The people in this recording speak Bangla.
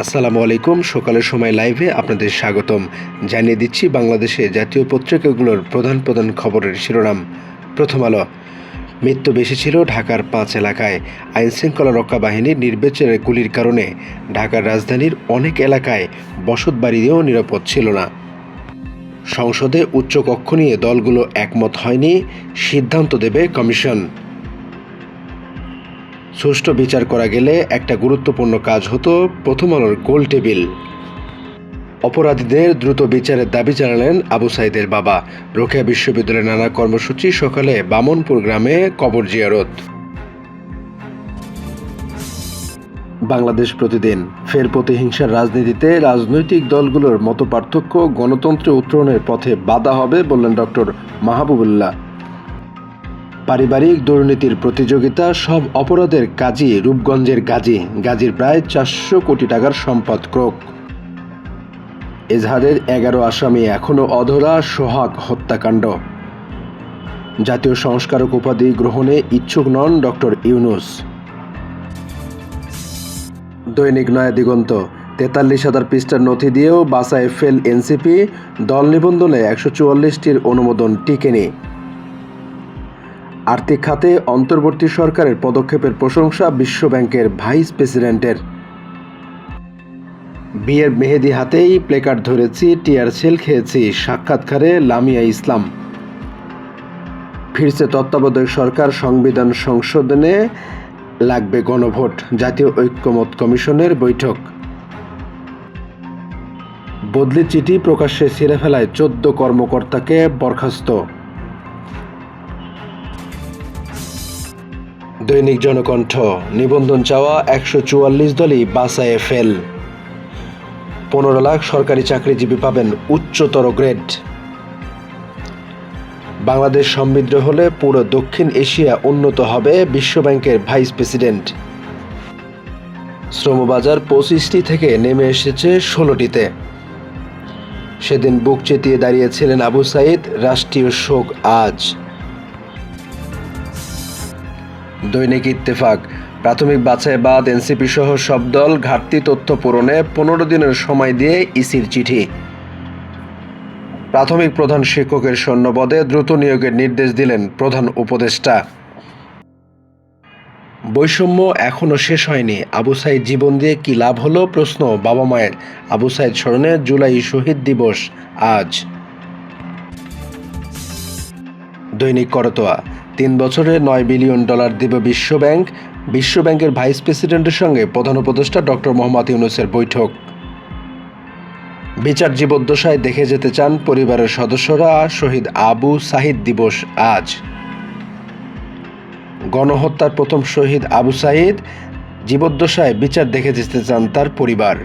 আসসালামু আলাইকুম। সকালের সময় লাইভে আপনাদের স্বাগতম। জানিয়ে দিচ্ছি বাংলাদেশে জাতীয় পত্রিকাগুলোর প্রধান প্রধান খবরের শিরোনাম। প্রথম আলো। মৃত্যু বেশি ছিল ঢাকার 5 এলাকায়। আইনশৃঙ্খলা রক্ষা বাহিনীর নির্বিচারে গুলির কারণে ঢাকার রাজধানীর অনেক এলাকায় বসতবাড়িও নিরাপদ ছিল না। সংসদে উচ্চকক্ষ নিয়ে দলগুলো একমত হয়নি, সিদ্ধান্ত দেবে কমিশন। সুষ্ঠু বিচার করা গেলে একটা গুরুত্বপূর্ণ কাজ হতো প্রথম আলোর গোল টেবিল। অপরাধীদের দ্রুত বিচারের দাবি জানালেন আবু সাঈদের বাবা। রোকেয়া বিশ্ববিদ্যালয়ের নানা কর্মসূচি, সকালে বামনপুর গ্রামে কবর জিয়ারত। বাংলাদেশ প্রতিদিন। ফের প্রতিহিংসার রাজনীতিতে রাজনৈতিক দলগুলোর মতপার্থক্য গণতন্ত্রে উত্তরণের পথে বাধা হবে বললেন ডক্টর মাহবুবুল্লাহ। পারিবারিক দুর্নীতির প্রতিযোগিতা, সব অপরাধের কাজী রূপগঞ্জের গাজীর প্রায় 400 কোটি টাকার সম্পদ ক্রোক। এজাহারের 11 আসামি এখনও অধরা, সোহাগ হত্যাকাণ্ড। জাতীয় সংস্কারক উপাধি গ্রহণে ইচ্ছুক নন ডক্টর ইউনূস। দৈনিক নয়া দিগন্ত। 43,000 পৃষ্ঠার নথি দিয়েও বাছায় ফেল এনসিপি, দল নিবন্ধনে 144টির অনুমোদন টিকেনি। আর্থিক খাতে অন্তর্বর্তী সরকারের পদক্ষেপের প্রশংসা বিশ্বব্যাংকের ভাইস প্রেসিডেন্টের। বিয়ের মেহেদি হাতেই প্লেকার্ড ধরেছি, টিয়ার সেল খেয়েছি, সাক্ষাৎকারে লামিয়া ইসলাম। ফিরছে তত্ত্বাবধায়ক সরকার, সংবিধান সংশোধনে লাগবে গণভোট, জাতীয় ঐক্যমত কমিশনের বৈঠক। বদলি চিঠি প্রকাশ্যে ছিঁড়ে ফেলায় 14 কর্মকর্তাকে বরখাস্ত। দৈনিক জনকণ্ঠ। নিবন্ধন চাওয়া 144 দলই বাছাইয়ে ফেল। 15 লাখ সরকারি চাকরিজীবী পাবেন উচ্চতর গ্রেড। বাংলাদেশ সমৃদ্ধ হলে পুরো দক্ষিণ এশিয়া উন্নত হবে, বিশ্বব্যাংকের ভাইস প্রেসিডেন্ট। শ্রমবাজার 25টি থেকে নেমে এসেছে 16টিতে। সেদিন বুক চেতিয়ে দাঁড়িয়েছিলেন আবু সাঈদ, রাষ্ট্রীয় শোক আজ। দৈনিক ইত্তেফাক। প্রাথমিক বাছাই বাদ এনসিপি সহ সব দল, ঘাটতি তথ্য পূরণে 15 দিনের সময় দিয়ে ইসির চিঠি। প্রাথমিক প্রধান শিক্ষকের শূন্যপদে দ্রুত নিয়োগের নির্দেশ দিলেন প্রধান উপদেষ্টা। বৈষম্য এখনও শেষ হয়নি, আবু সাঈদ জীবন দিয়ে কি লাভ হলো প্রশ্ন বাবা মায়ের। আবু সাঈদ স্মরণে জুলাই শহীদ দিবস আজ। দৈনিক করতোয়া। 3 বছরে $9 বিলিয়ন দেবে বিশ্বব্যাংক। বিশ্বব্যাংকের ভাইস প্রেসিডেন্টের সঙ্গে প্রধান উপদেষ্টা ডক্টর মোহাম্মদ ইউনূসের বৈঠক। বিচার জীবদ্দশায় দেখে যেতে চান পরিবারের সদস্যরা, শহীদ আবু সাঈদ দিবস আজ। গণহত্যার প্রথম শহীদ আবু সাঈদ, জীবদ্দশায় বিচার দেখে যেতে চান তার পরিবার।